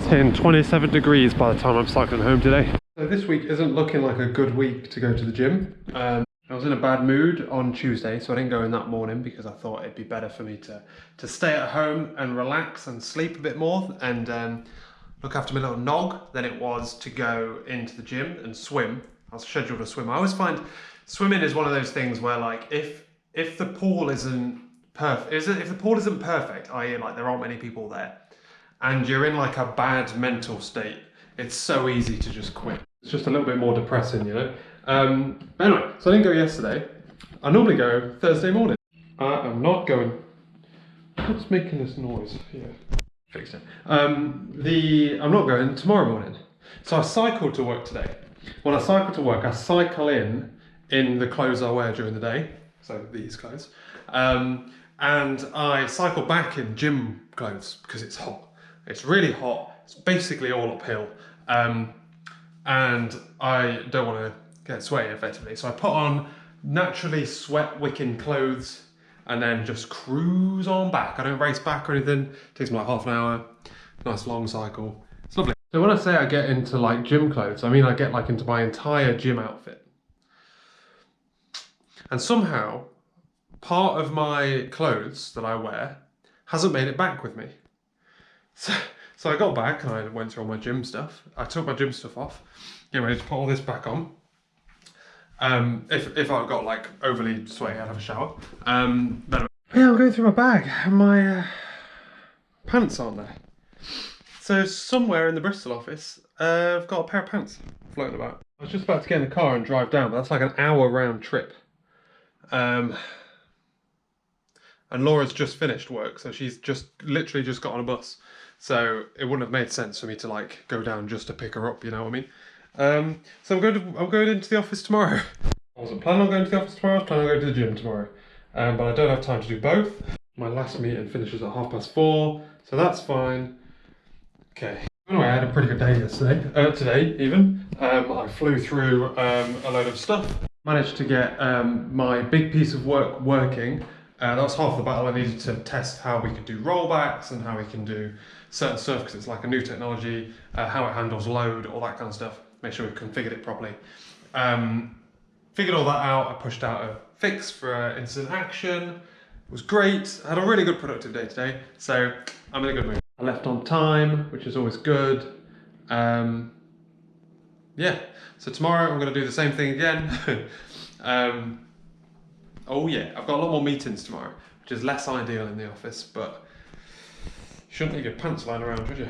hitting 27 degrees by the time I'm cycling home today. So this week isn't looking like a good week to go to the gym. I was in a bad mood on Tuesday, so I didn't go in that morning because I thought it'd be better for me to stay at home and relax and sleep a bit more and look after my little nog than it was to go into the gym and swim. I was scheduled to swim. I always find swimming is one of those things where, like, if the pool isn't perfect, if the pool isn't perfect, i.e. like there aren't many people there, and you're in like a bad mental state, it's so easy to just quit. It's just a little bit more depressing, you know? But anyway, so I didn't go yesterday. I normally go Thursday morning. I am not going. What's making this noise? Yeah, fixed it. I'm not going tomorrow morning. So I cycled to work today. When I cycle to work, I cycle in the clothes I wear during the day. So these clothes. And I cycle back in gym clothes because it's hot. It's really hot. It's basically all uphill. And I don't want to get sweaty effectively. So I put on naturally sweat wicking clothes and then just cruise on back. I don't race back or anything. It takes me like half an hour. Nice long cycle. It's lovely. So when I say I get into like gym clothes, I mean I get like into my entire gym outfit. And somehow, part of my clothes that I wear hasn't made it back with me. So I got back and I went through all my gym stuff. I took my gym stuff off, get ready to put all this back on. If I got like overly sweaty, I'd have a shower. But yeah, I'm going through my bag and my pants aren't there. So somewhere in the Bristol office, I've got a pair of pants floating about. I was just about to get in the car and drive down, but that's like an hour round trip. And Laura's just finished work, so she's literally just got on a bus. So it wouldn't have made sense for me to like go down just to pick her up, you know what I mean? So I'm going into the office tomorrow. I wasn't planning on going to the office tomorrow, I was planning on going to the gym tomorrow. But I don't have time to do both. My last meeting finishes at 4:30, so that's fine. Okay. Anyway, I had a pretty good day yesterday, today even. I flew through a load of stuff. Managed to get my big piece of work working. That was half the battle. I needed to test how we could do rollbacks and how we can do certain stuff because it's like a new technology, how it handles load, all that kind of stuff. Make sure we've configured it properly. Figured all that out. I pushed out a fix for instant action. It was great. I had a really good productive day today, so I'm in a good mood. I left on time, which is always good. Yeah, so tomorrow I'm going to do the same thing again. Oh yeah, I've got a lot more meetings tomorrow, which is less ideal in the office, but you shouldn't leave your pants lying around, should you?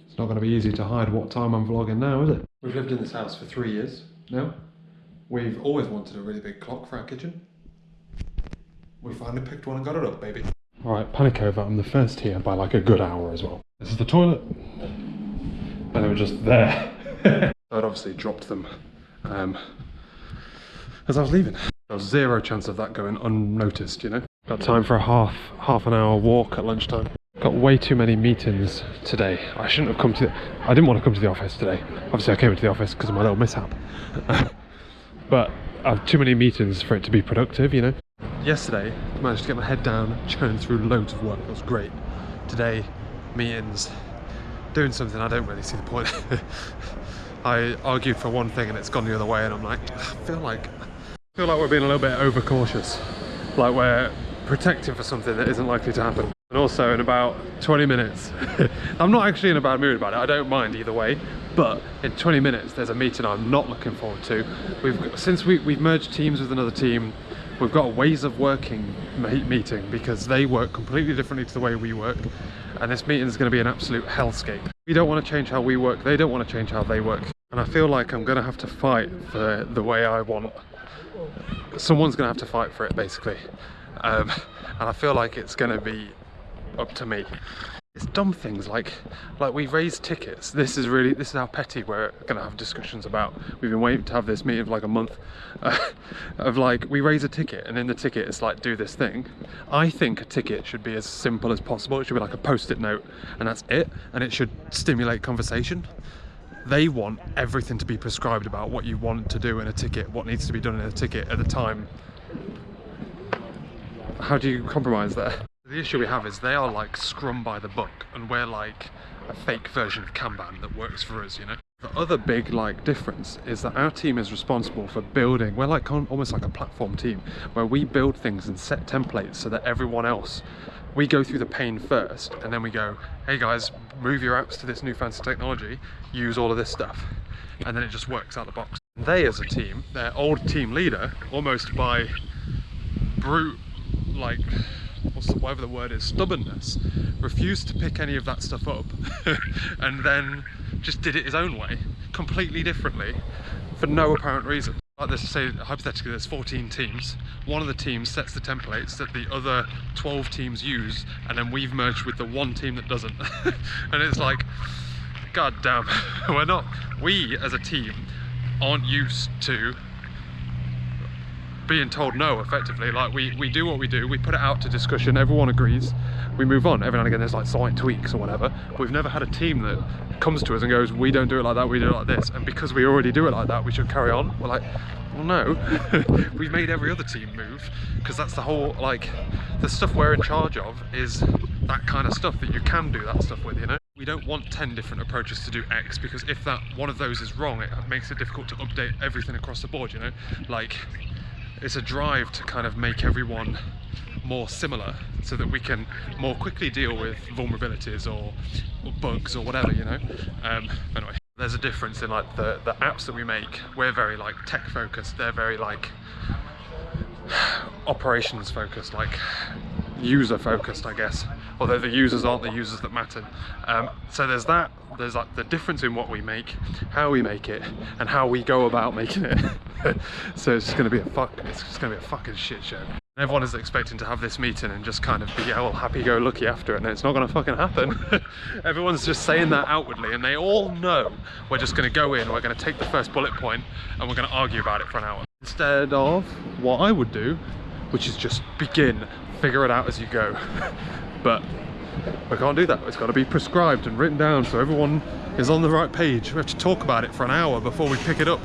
It's not going to be easy to hide what time I'm vlogging now, is it? We've lived in this house for 3 years now. We've always wanted a really big clock for our kitchen. We finally picked one and got it up, baby. Alright, panic over, I'm the first here by like a good hour as well. This is the toilet. And they were just there. I'd obviously dropped them as I was leaving. There was zero chance of that going unnoticed, you know. Got time for a half an hour walk at lunchtime. Got way too many meetings today. I shouldn't have I didn't want to come to the office today. Obviously I came into the office because of my little mishap. But I have too many meetings for it to be productive, you know. Yesterday, I managed to get my head down, churn through loads of work. It was great. Today, meetings, doing something I don't really see the point. I argued for one thing and it's gone the other way, and I'm like, I feel like we're being a little bit overcautious. Like we're protecting for something that isn't likely to happen. And also in about 20 minutes, I'm not actually in a bad mood about it, I don't mind either way, but in 20 minutes there's a meeting I'm not looking forward to. Since we've merged teams with another team, we've got a ways of working meeting because they work completely differently to the way we work, and this meeting is going to be an absolute hellscape. We don't want to change how we work, they don't want to change how they work, and I feel like I'm going to have to fight for the way I want. Someone's going to have to fight for it, basically, and I feel like it's going to be up to me. It's dumb things like we raise tickets. This is how petty we're gonna have discussions about. We've been waiting to have this meeting for like a month. Of like, we raise a ticket and in the ticket it's like, do this thing. I think a ticket should be as simple as possible. It should be like a post-it note and that's it, and it should stimulate conversation. They want everything to be prescribed about what you want to do in a ticket, what needs to be done in a ticket at the time. How do you compromise there? The issue we have is they are like Scrum by the book, and we're like a fake version of Kanban that works for us, you know? The other big like difference is that our team is responsible for building, we're like almost like a platform team, where we build things and set templates so that everyone else, we go through the pain first, and then we go, hey guys, move your apps to this new fancy technology, use all of this stuff. And then it just works out the box. They as a team, their old team leader, almost by brute, like, whatever the word is, stubbornness, refused to pick any of that stuff up and then just did it his own way, completely differently, for no apparent reason. Like this, say hypothetically there's 14 teams, one of the teams sets the templates that the other 12 teams use, and then we've merged with the one team that doesn't. And it's like, god damn, we as a team aren't used to being told no, effectively. Like we do what we do, we put it out to discussion, everyone agrees, we move on. Every now and again there's like slight tweaks or whatever. We've never had a team that comes to us and goes, we don't do it like that, we do it like this, and because we already do it like that we should carry on. We're like, well no, we've made every other team move, because that's the whole, like, the stuff we're in charge of is that kind of stuff that you can do that stuff with, you know? We don't want 10 different approaches to do X, because if that one of those is wrong, it makes it difficult to update everything across the board, you know? Like, it's a drive to kind of make everyone more similar so that we can more quickly deal with vulnerabilities or bugs or whatever, you know? Anyway, there's a difference in like the apps that we make. We're very like tech focused, they're very like operations focused, like user focused, I guess, although the users aren't the users that matter. So there's that, there's like the difference in what we make, how we make it, and how we go about making it. So it's just gonna be it's just gonna be a fucking shit show. Everyone is expecting to have this meeting and just kind of be all happy-go-lucky after it, and it's not gonna fucking happen. Everyone's just saying that outwardly, and they all know we're just gonna go in, we're gonna take the first bullet point, and we're gonna argue about it for an hour. Instead of what I would do, which is just begin, figure it out as you go. But we can't do that. It's got to be prescribed and written down so everyone is on the right page. We have to talk about it for an hour before we pick it up,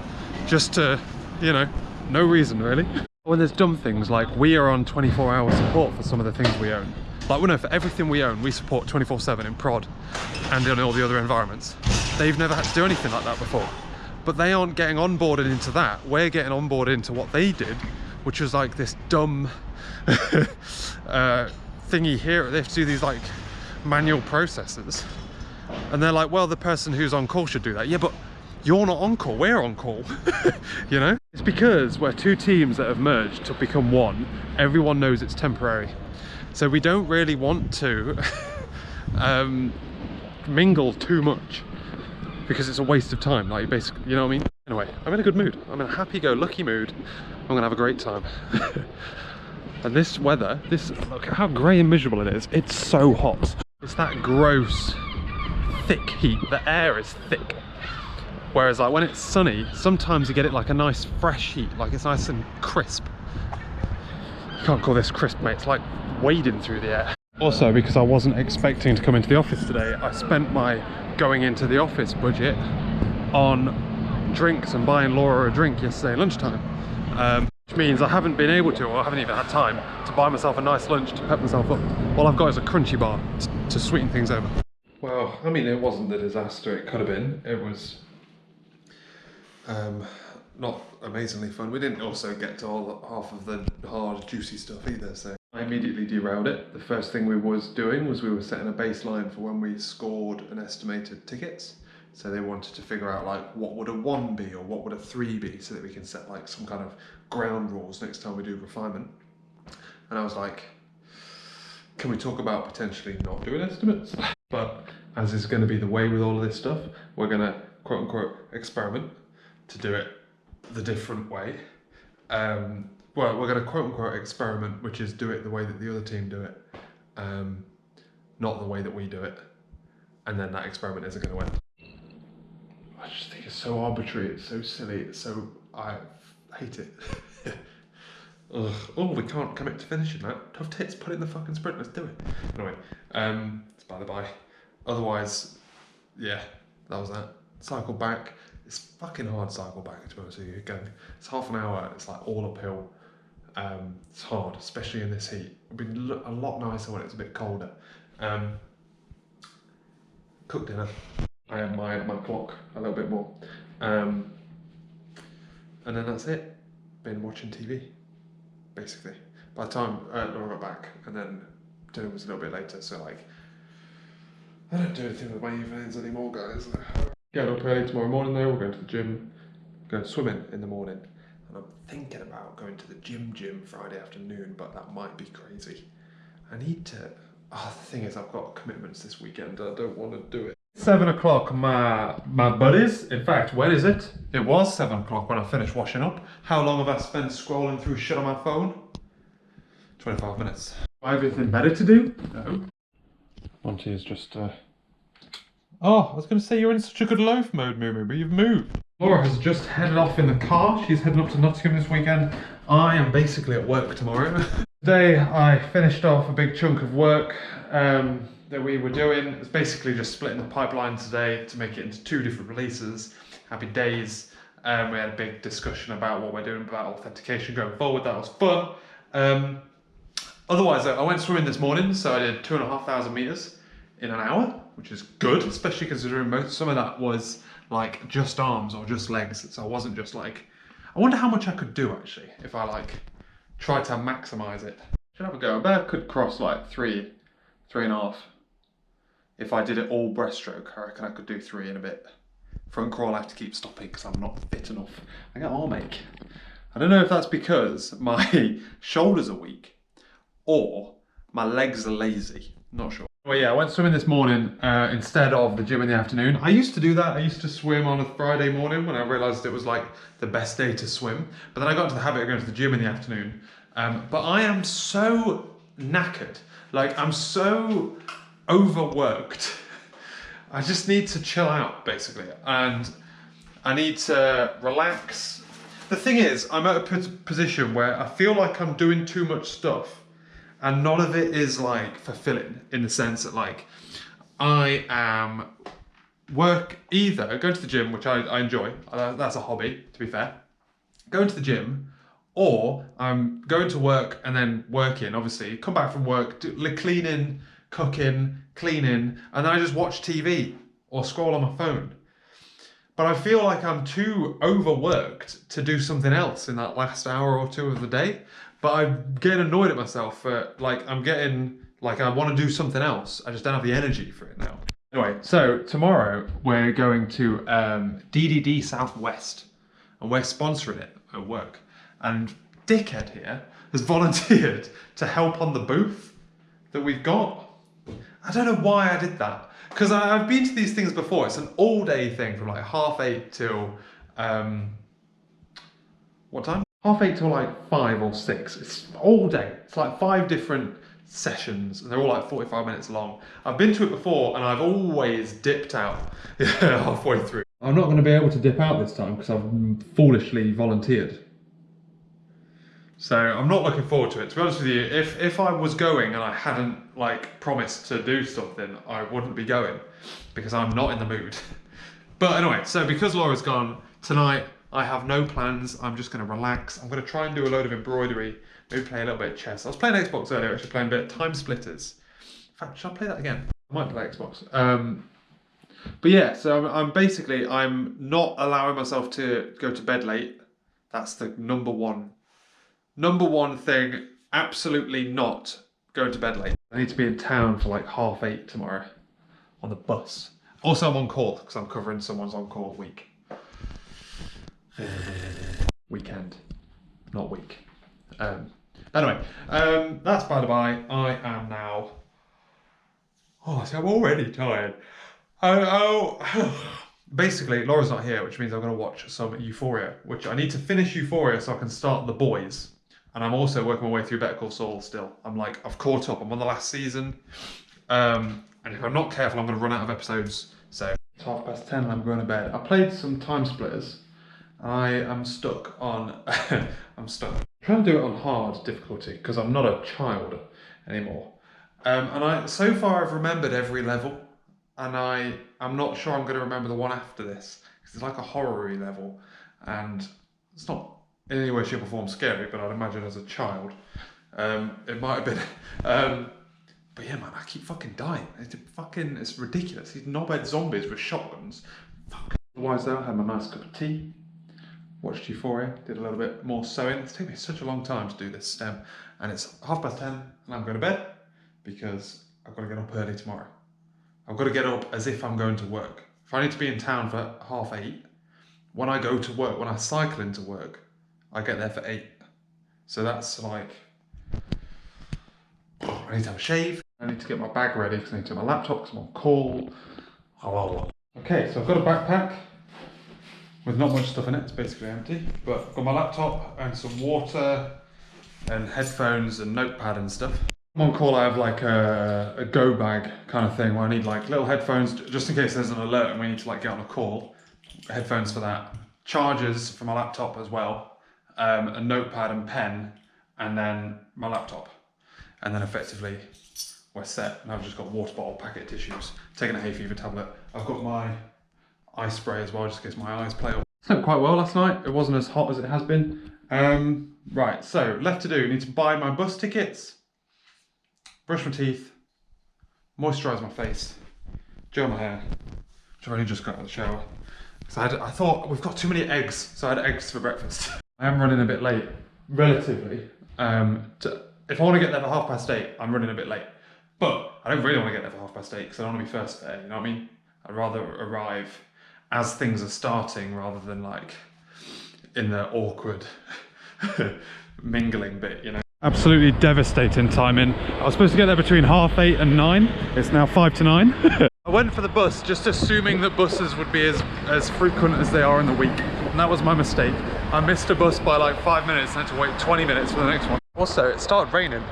just to, you know, no reason really. When there's dumb things like we are on 24-hour support for some of the things we own. Like, we know for everything we own, we support 24/7 in prod and in all the other environments. They've never had to do anything like that before. But they aren't getting onboarded into that. We're getting onboarded into what they did, which was like this dumb thingy here. They have to do these like manual processes, and they're like, well, the person who's on call should do that. Yeah, but you're not on call, we're on call. You know, it's because we're two teams that have merged to become one. Everyone knows it's temporary, so we don't really want to mingle too much, because it's a waste of time. Like, basically, you know what I mean? Anyway, I'm in a good mood. I'm in a happy-go-lucky mood. I'm gonna have a great time. And this weather, look at how grey and miserable it is. It's so hot. It's that gross, thick heat. The air is thick. Whereas like when it's sunny, sometimes you get it like a nice fresh heat, like it's nice and crisp. You can't call this crisp, mate. It's like wading through the air. Also, because I wasn't expecting to come into the office today, I spent my going into the office budget on drinks and buying Laura a drink yesterday lunchtime. Which means I haven't been able to, or I haven't even had time to buy myself a nice lunch to pep myself up. All I've got is a crunchy bar to sweeten things over. Well, I mean, it wasn't the disaster it could have been. It was not amazingly fun. We didn't also get to half of the hard, juicy stuff either, so I immediately derailed it. The first thing we was doing was we were setting a baseline for when we scored and estimated tickets. So they wanted to figure out like what would a 1 be or what would a 3 be, so that we can set like some kind of ground rules next time we do refinement. And I was like, can we talk about potentially not doing estimates? But as is going to be the way with all of this stuff, we're going to quote unquote experiment to do it the different way. Well, we're going to quote unquote experiment, which is do it the way that the other team do it, not the way that we do it. And then that experiment isn't going to end. I just think it's so arbitrary, it's so silly, it's so, I hate it. Ugh. Oh, we can't commit to finishing that. Tough tits, put it in the fucking sprint, let's do it. Anyway, it's by the by. Otherwise, yeah, that was that. Cycle back. It's fucking hard to cycle back, to be honest with you. Again, it's half an hour, it's like all uphill. It's hard, especially in this heat. It'd be a lot nicer when it's a bit colder. Cooked dinner. I have my clock a little bit more. And then that's it. Been watching TV, basically. By the time Laura got back, and then dinner was a little bit later, so like, I don't do anything with my evenings anymore, guys. Getting up early tomorrow morning though, we're going to the gym, going swimming in the morning. And I'm thinking about going to the gym Friday afternoon, but that might be crazy. I need to, the thing is I've got commitments this weekend, I don't want to do it. 7 o'clock, my buddies. In fact, when is it? It was 7 o'clock when I finished washing up. How long have I spent scrolling through shit on my phone? 25 minutes. I have anything better to do? No. Monty is just, Oh, I was going to say you're in such a good loaf mode, Moo, but you've moved. Laura has just headed off in the car. She's heading up to Nottingham this weekend. I am basically at work tomorrow. Today I finished off a big chunk of work that we were doing. It's basically just splitting the pipeline today to make it into 2 different releases. Happy days. We had a big discussion about what we're doing about authentication going forward. That was fun. Otherwise, I went swimming this morning, so I did 2,500 meters in an hour, which is good, especially considering some of that was like just arms or just legs. So I wasn't just like, I wonder how much I could do actually if I like try to maximize it. Should have a go. I bet I could cross like 3.5. If I did it all breaststroke, I reckon I could do 3 in a bit. Front crawl I have to keep stopping because I'm not fit enough. I get arm ache. I don't know if that's because my shoulders are weak or my legs are lazy. Not sure. Well, yeah, I went swimming this morning instead of the gym in the afternoon. I used to do that. I used to swim on a Friday morning when I realised it was like the best day to swim. But then I got into the habit of going to the gym in the afternoon. But I am so knackered. Like, I'm so overworked. I just need to chill out, basically. And I need to relax. The thing is, I'm at a position where I feel like I'm doing too much stuff. And none of it is like fulfilling in the sense that like I am either going to the gym, which I enjoy, that's a hobby to be fair, going to the gym, or I'm going to work and then working, obviously, come back from work, cleaning, cooking, cleaning, and then I just watch TV or scroll on my phone. But I feel like I'm too overworked to do something else in that last hour or 2 of the day. But I'm getting annoyed at myself for, like, I want to do something else. I just don't have the energy for it now. Anyway, so tomorrow we're going to DDD Southwest, and we're sponsoring it at work. And Dickhead here has volunteered to help on the booth that we've got. I don't know why I did that. Because I've been to these things before. It's an all-day thing from like 8:30 till, what time? 8:30 till like 5 or 6. It's all day. It's like 5 different sessions. And they're all like 45 minutes long. I've been to it before and I've always dipped out halfway through. I'm not going to be able to dip out this time because I've foolishly volunteered. So I'm not looking forward to it. To be honest with you, if I was going and I hadn't like promised to do something, I wouldn't be going because I'm not in the mood. But anyway, so because Laura's gone, tonight I have no plans. I'm just going to relax. I'm going to try and do a load of embroidery, maybe play a little bit of chess. I was playing Xbox earlier, actually playing a bit of Time Splitters. In fact, should I play that again? I might play Xbox. But yeah, so I'm not allowing myself to go to bed late. That's the number one thing, absolutely not going to bed late. I need to be in town for like 8:30 tomorrow on the bus. Also, I'm on call because I'm covering someone's on-call week. Weekend, not week. Anyway, that's by the by. I am now... so I'm already tired. Basically, Laura's not here, which means I'm going to watch some Euphoria, which I need to finish Euphoria so I can start The Boys. And I'm also working my way through Better Call Saul still. I've caught up. I'm on the last season. And if I'm not careful, I'm going to run out of episodes. So it's 10:30 and I'm going to bed. I played some Time Splitters. I am stuck on... I'm trying to do it on hard difficulty because I'm not a child anymore. So far I've remembered every level. And I'm not sure I'm going to remember the one after this. Because it's like a horror-y level. And it's not in any way, shape or form scary, but I'd imagine as a child, it might have been. But yeah, man, I keep fucking dying. It's ridiculous. These knobhead zombies with shotguns. Fuck. Otherwise though, I had my nice cup of tea, watched Euphoria, did a little bit more sewing. It's taken me such a long time to do this stem, and it's 10:30 and I'm going to bed because I've got to get up early tomorrow. I've got to get up as if I'm going to work. If I need to be in town for 8:30, when I go to work, when I cycle into work, I get there for 8. So that's like, I need to have a shave. I need to get my bag ready because I need to get my laptop because I'm on call. Okay, so I've got a backpack with not much stuff in it. It's basically empty. But I've got my laptop and some water and headphones and notepad and stuff. I'm on call. I have like a go bag kind of thing where I need like little headphones just in case there's an alert and we need to like get on a call. Headphones for that. Chargers for my laptop as well. A notepad and pen, and then my laptop. And then effectively we're set. And I've just got water bottle, packet of tissues, taking a hay fever tablet. I've got my eye spray as well, just in case my eyes play up. Slept quite well last night. It wasn't as hot as it has been. Right, so left to do. Need to buy my bus tickets, brush my teeth, moisturise my face, gel my hair, which I've only just got out of the shower. So I thought we've got too many eggs, so I had eggs for breakfast. I am running a bit late, relatively. If I want to get there for 8:30, I'm running a bit late. But I don't really want to get there for 8:30 because I don't want to be first there, you know what I mean? I'd rather arrive as things are starting rather than like in the awkward mingling bit, you know? Absolutely devastating timing. I was supposed to get there between 8:30 and 9. It's now 5 to 9. I went for the bus just assuming that buses would be as frequent as they are in the week. And that was my mistake. I missed a bus by like 5 minutes and had to wait 20 minutes for the next one. Also, it started raining.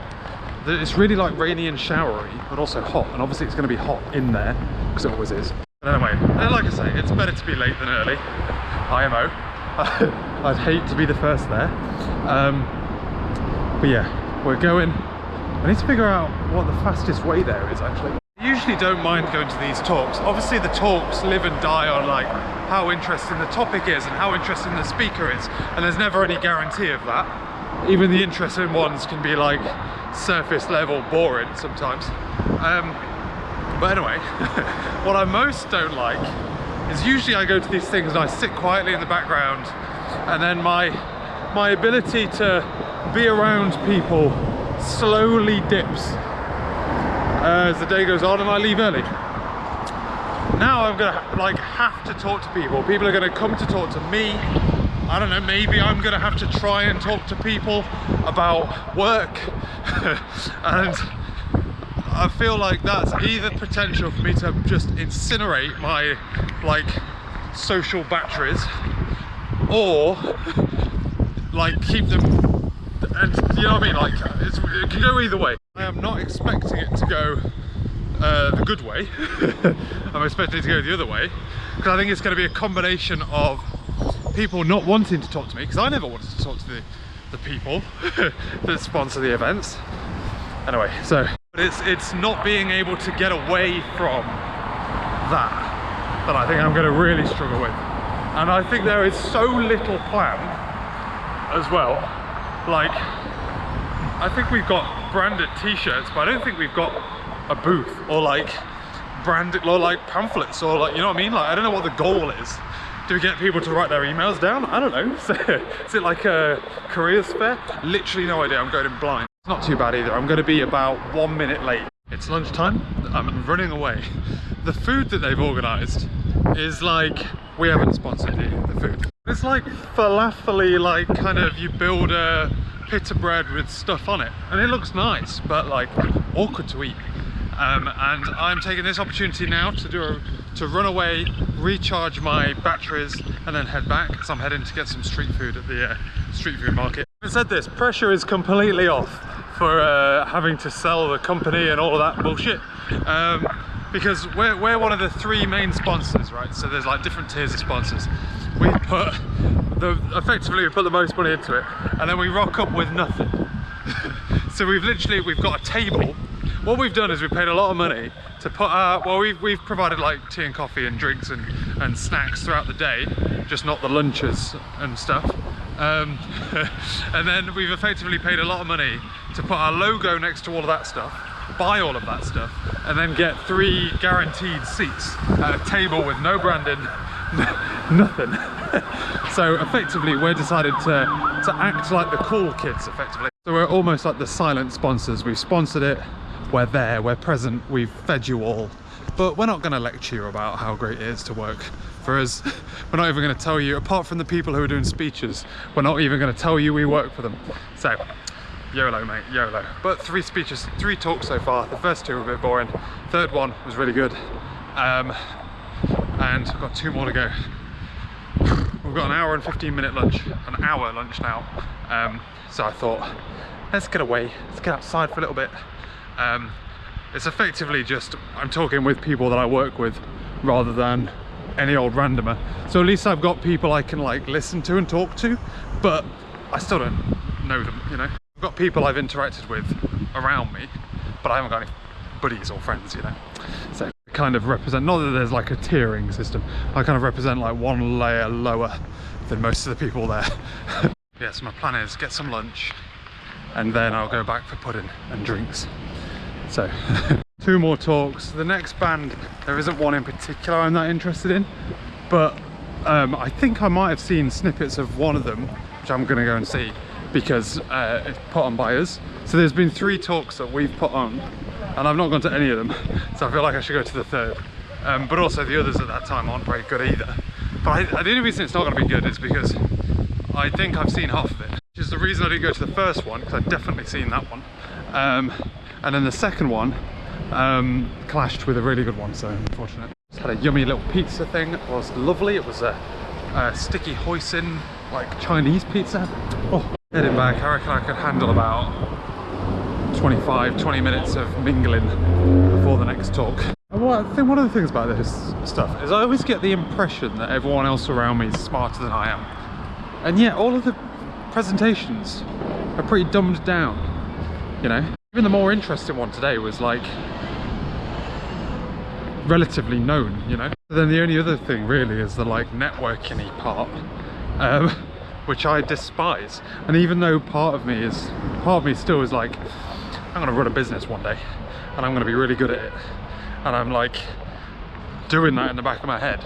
It's really like rainy and showery, but also hot. And obviously it's going to be hot in there, because it always is. But anyway, like I say, it's better to be late than early. IMO. I'd hate to be the first there. But yeah, we're going. I need to figure out what the fastest way there is, actually. I usually don't mind going to these talks. Obviously the talks live and die on like how interesting the topic is and how interesting the speaker is. And there's never any guarantee of that. Even the interesting ones can be like surface level boring sometimes. But anyway, what I most don't like is usually I go to these things and I sit quietly in the background, and then my ability to be around people slowly dips as the day goes on and I leave early. Now I'm gonna like have to talk to people. People are gonna come to talk to me. I don't know, maybe I'm gonna have to try and talk to people about work. And I feel like that's either potential for me to just incinerate my like social batteries, or like keep them, and you know what I mean, like it can go either way. I am not expecting it to go the good way. I'm expecting it to go the other way, because I think it's going to be a combination of people not wanting to talk to me, because I never wanted to talk to the people that sponsor the events. Anyway, so but it's not being able to get away from that I think I'm going to really struggle with. And I think there is so little planned as well. Like, I think we've got branded t-shirts, but I don't think we've got a booth or like branded or like pamphlets or like, you know what I mean? Like, I don't know what the goal is. Do we get people to write their emails down? I don't know. Is it like a careers fair? Literally no idea. I'm going in blind. It's not too bad either. I'm going to be about 1 minute late. It's lunchtime. I'm running away. The food that they've organised is like, we haven't sponsored the food. It's like falafel-y, like kind of, you build a pita bread with stuff on it, and it looks nice, but like awkward to eat. And I'm taking this opportunity now to run away, recharge my batteries, and then head back, because I'm heading to get some street food at the street food market. Having said this, pressure is completely off for having to sell the company and all of that bullshit, because we're one of the 3 main sponsors, right? So there's like different tiers of sponsors. Effectively we put the most money into it, and then we rock up with nothing. So we've got a table. What we've done is we've paid a lot of money to put well, we've provided like tea and coffee and drinks and snacks throughout the day, just not the lunches and stuff. And then we've effectively paid a lot of money to put our logo next to all of that stuff, buy all of that stuff, and then get 3 guaranteed seats at a table with no branding, nothing. So effectively we're decided to act like the cool kids, effectively. So we're almost like the silent sponsors. We've sponsored it, we're there, we're present, we've fed you all, but we're not going to lecture you about how great it is to work for us. We're not even going to tell you, apart from the people who are doing speeches, we're not even going to tell you we work for them. So YOLO, mate, YOLO. But 3 speeches, 3 talks so far. The first 2 were a bit boring. Third one was really good. And I've got 2 more to go. We've got an hour and 15-minute lunch, an hour lunch now. So I thought, let's get away, let's get outside for a little bit. It's effectively just, I'm talking with people that I work with rather than any old randomer. So at least I've got people I can like listen to and talk to, but I still don't know them, you know. I've got people I've interacted with around me, but I haven't got any buddies or friends, you know. So I kind of represent, not that there's like a tiering system, I kind of represent like 1 layer lower than most of the people there. Yeah, so my plan is get some lunch and then I'll go back for pudding and drinks. So 2 more talks. The next band, there isn't one in particular I'm that interested in, but I think I might have seen snippets of one of them, which I'm gonna go and see because it's put on by us. So there's been 3 talks that we've put on and I've not gone to any of them, so I feel like I should go to the 3rd. But also the others at that time aren't very good either. But the only reason it's not going to be good is because I think I've seen half of it, which is the reason I didn't go to the first one, because I'd definitely seen that one. And then the second one clashed with a really good one, so unfortunate. Just had a yummy little pizza thing. It was lovely. It was a sticky hoisin, like Chinese pizza. Oh, heading back, I reckon I could handle about 20 minutes of mingling before the next talk. Well, I think one of the things about this stuff is I always get the impression that everyone else around me is smarter than I am. And yet all of the presentations are pretty dumbed down, you know? Even the more interesting one today was like relatively known, you know? Then the only other thing really is the like networking-y part, which I despise. And even though part of me still is like, I'm gonna run a business one day and I'm gonna be really good at it. And I'm like doing that in the back of my head.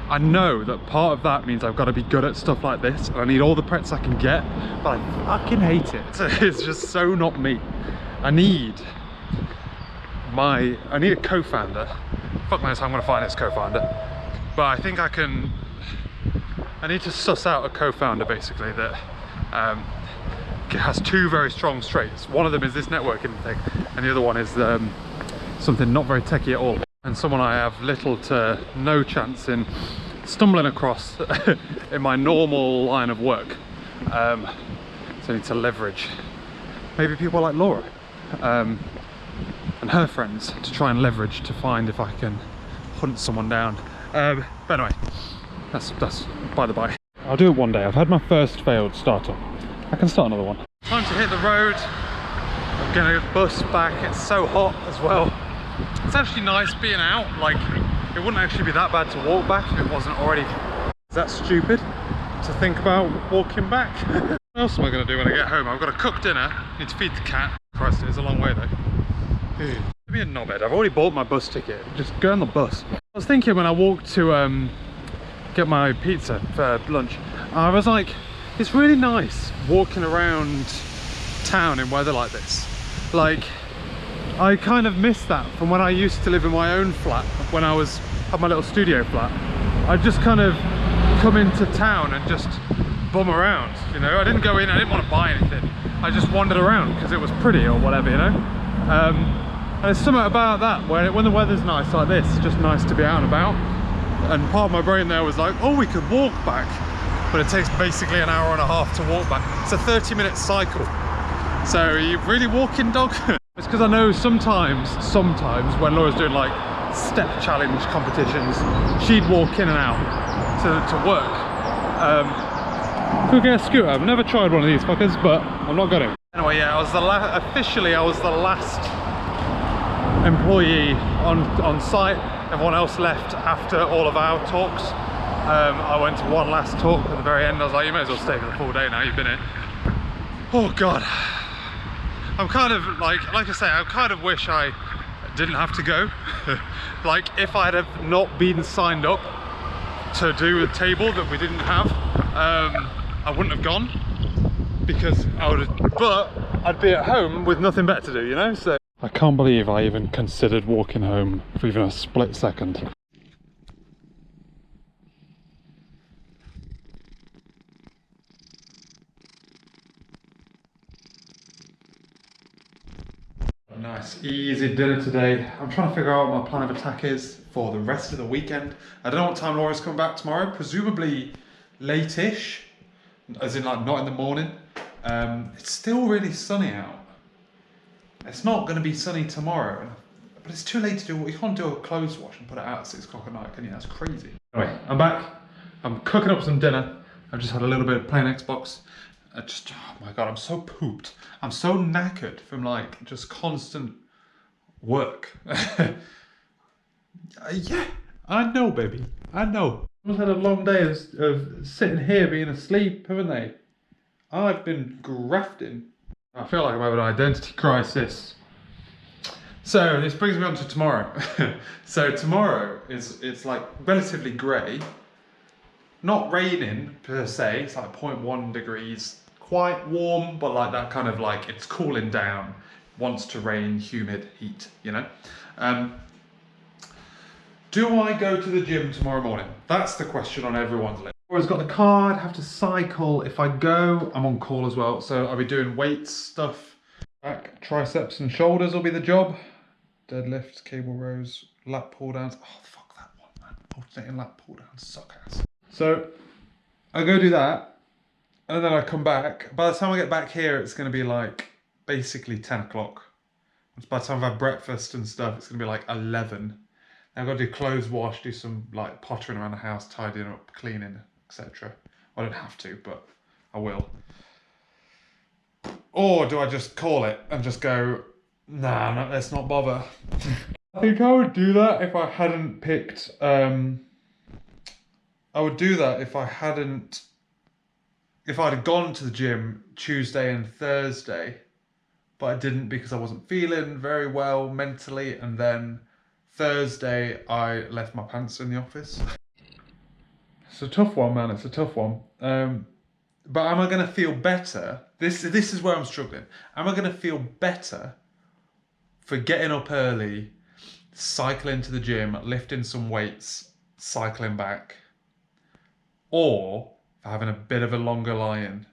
I know that part of that means I've got to be good at stuff like this and I need all the preps I can get, but I fucking hate it. It's just so not me. I need a co-founder. Fuck knows how I'm gonna find this co-founder. But I think I need to suss out a co-founder basically that has 2 very strong traits. One of them is this networking thing and the other one is something not very techie at all, and someone I have little to no chance in stumbling across in my normal line of work. So I need to leverage maybe people like Laura and her friends to try and leverage to find if I can hunt someone down. But anyway, that's by the by. I'll do it one day. I've had my first failed startup. I can start another one. Time to hit the road. I'm gonna bus back. It's so hot as well. It's actually nice being out. Like, it wouldn't actually be that bad to walk back if it wasn't already. Is that stupid to think about walking back? What else am I going to do when I get home? I've got to cook dinner. Need to feed the cat. Christ, it is a long way though. Be a knobhead. I've already bought my bus ticket. Just go on the bus. I was thinking when I walked to get my pizza for lunch, I was like, it's really nice walking around town in weather like this. Like, I kind of miss that from when I used to live in my own flat, when I had my little studio flat. I'd just kind of come into town and just bum around, you know. I didn't go in, I didn't want to buy anything. I just wandered around because it was pretty or whatever, you know. And there's something about that, where when the weather's nice like this, it's just nice to be out and about. And part of my brain there was like, oh, we could walk back, but it takes basically an hour and a half to walk back. It's a 30-minute cycle. So are you really walking, dog? It's because I know sometimes when Laura's doing like step challenge competitions, she'd walk in and out to work. Could get a scooter. I've never tried one of these fuckers, but I'm not going to. Anyway, yeah, officially I was the last employee on site. Everyone else left after all of our talks. I went to one last talk at the very end. I was like, you may as well stay for the full day now, you've been here. Oh God. I'm kind of like I say, I kind of wish I didn't have to go. Like if I'd have not been signed up to do a table that we didn't have, I wouldn't have gone, because I would have, but I'd be at home with nothing better to do, you know? So I can't believe I even considered walking home for even a split second. Nice, easy dinner today. I'm trying to figure out what my plan of attack is for the rest of the weekend. I don't know what time Laura's coming back tomorrow, presumably late-ish, as in like not in the morning. It's still really sunny out. It's not going to be sunny tomorrow, but it's too late to do what you can't do a clothes wash and put it out at 6 o'clock at night, can you? That's crazy. Anyway, I'm back. I'm cooking up some dinner. I've just had a little bit of plain Xbox. Oh my God, I'm so pooped. I'm so knackered from like just constant work. Yeah, I know, baby. I know. I've had a long day of sitting here being asleep, haven't they? I've been grafting. I feel like I'm having an identity crisis. So this brings me on to tomorrow. So tomorrow it's like relatively grey. Not raining per se, it's like 0.1 degrees. Quite warm, but like that kind of like it's cooling down. Wants to rain, humid, heat, you know? Do I go to the gym tomorrow morning? That's the question on everyone's list. Laura's got the car, I'd have to cycle. If I go, I'm on call as well. So I'll be doing weights stuff. Back, triceps and shoulders will be the job. Deadlifts, cable rows, lat pull downs. Oh, fuck that one, man. Alternating lat pull downs, suck ass. So I go do that. And then I come back. By the time I get back here, it's going to be like basically 10 o'clock. By the time I've had breakfast and stuff, it's going to be like 11. I've got to do clothes wash, do some like pottering around the house, tidying up, cleaning, etc. I don't have to, but I will. Or do I just call it and just go, nah, no, let's not bother. I think I would do that if I hadn't picked, I would do that if I'd have gone to the gym Tuesday and Thursday, but I didn't because I wasn't feeling very well mentally, and then Thursday I left my pants in the office. It's a tough one, man, it's a tough one. But am I going to feel better? This is where I'm struggling. Am I going to feel better for getting up early, cycling to the gym, lifting some weights, cycling back, or for having a bit of a longer lie-in?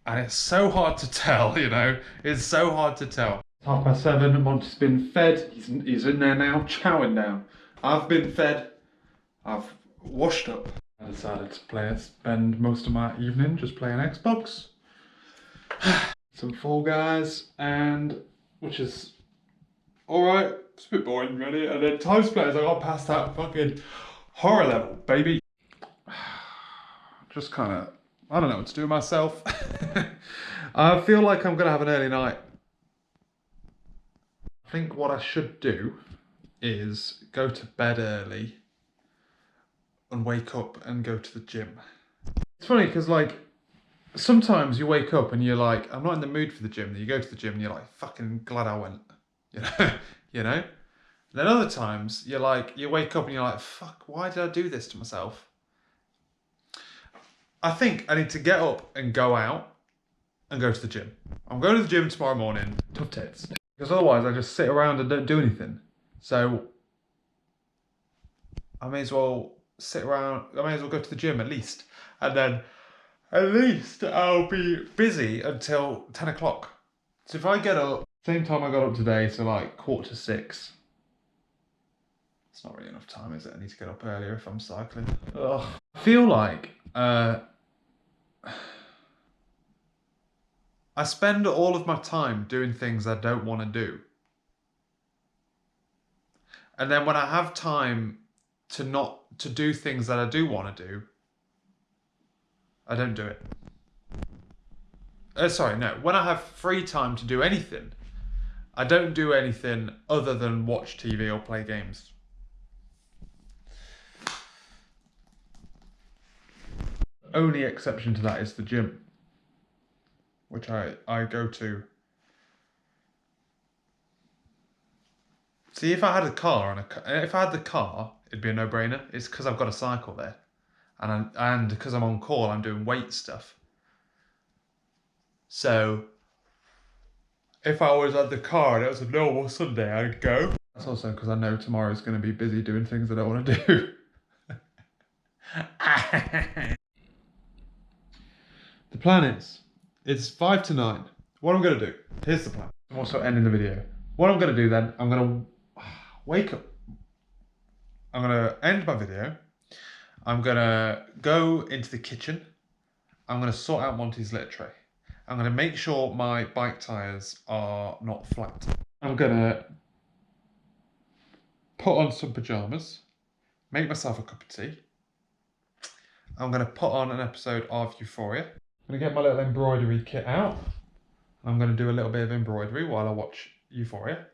And it's so hard to tell, you know? It's so hard to tell. 7:30, Monty's been fed. He's in there now, chowing down. I've been fed. I've washed up. I decided to spend most of my evening just playing Xbox. Some Fall Guys, and which is alright. It's a bit boring, really. And then Time Splitters, I got past that fucking horror level, baby. Just kind of, I don't know what to do with myself. I feel like I'm going to have an early night. I think what I should do is go to bed early and wake up and go to the gym. It's funny because like sometimes you wake up and you're like, I'm not in the mood for the gym. Then you go to the gym and you're like, fucking glad I went. You know? You know? And then other times you're like, you wake up and you're like, fuck, why did I do this to myself? I think I need to get up and go out and go to the gym. I'm going to the gym tomorrow morning, tough tits. Because otherwise I just sit around and don't do anything. So I may as well sit around, I may as well go to the gym at least. And then at least I'll be busy until 10 o'clock. So if I get up, same time I got up today, so like 5:45. It's not really enough time, is it? I need to get up earlier if I'm cycling. Ugh. I feel like I spend all of my time doing things I don't want to do. And then when I have time to do things that I do want to do, I don't do it. Sorry, no. When I have free time to do anything, I don't do anything other than watch TV or play games. only exception to that is the gym, which I go to. See, if I had a car if I had the car, it'd be a no-brainer. It's because I've got a cycle there, and because I'm on call, I'm doing weight stuff. So if I was at the car and it was a normal Sunday, I'd go. That's also because I know tomorrow's going to be busy doing things I don't want to do. The plan is, it's 5 to 9. What I'm going to do, here's the plan. I'm also ending the video. What I'm going to do then, I'm going to wake up. I'm going to end my video. I'm going to go into the kitchen. I'm going to sort out Monty's litter tray. I'm going to make sure my bike tyres are not flat. I'm going to put on some pyjamas, make myself a cup of tea. I'm going to put on an episode of Euphoria. I'm going to get my little embroidery kit out. I'm going to do a little bit of embroidery while I watch Euphoria.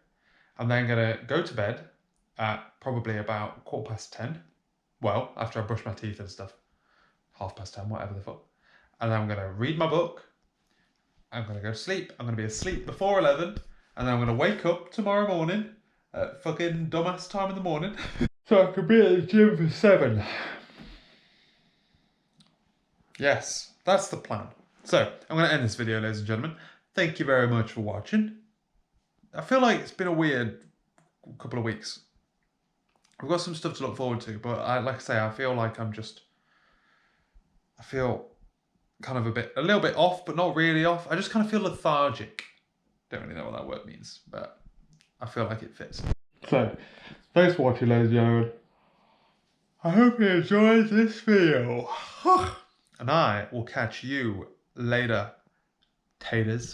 I'm then going to go to bed at probably about 10:15. Well, after I brush my teeth and stuff. 10:30, whatever the fuck. And then I'm going to read my book. I'm going to go to sleep. I'm going to be asleep before 11. And then I'm going to wake up tomorrow morning at fucking dumbass time in the morning. So I could be at the gym for 7. Yes, that's the plan. So, I'm going to end this video, ladies and gentlemen. Thank you very much for watching. I feel like it's been a weird couple of weeks. I've got some stuff to look forward to, but like I say, I feel like I feel kind of a little bit off, but not really off. I just kind of feel lethargic. Don't really know what that word means, but I feel like it fits. So, thanks for watching, ladies and gentlemen. I hope you enjoyed this video. And I will catch you later, taters.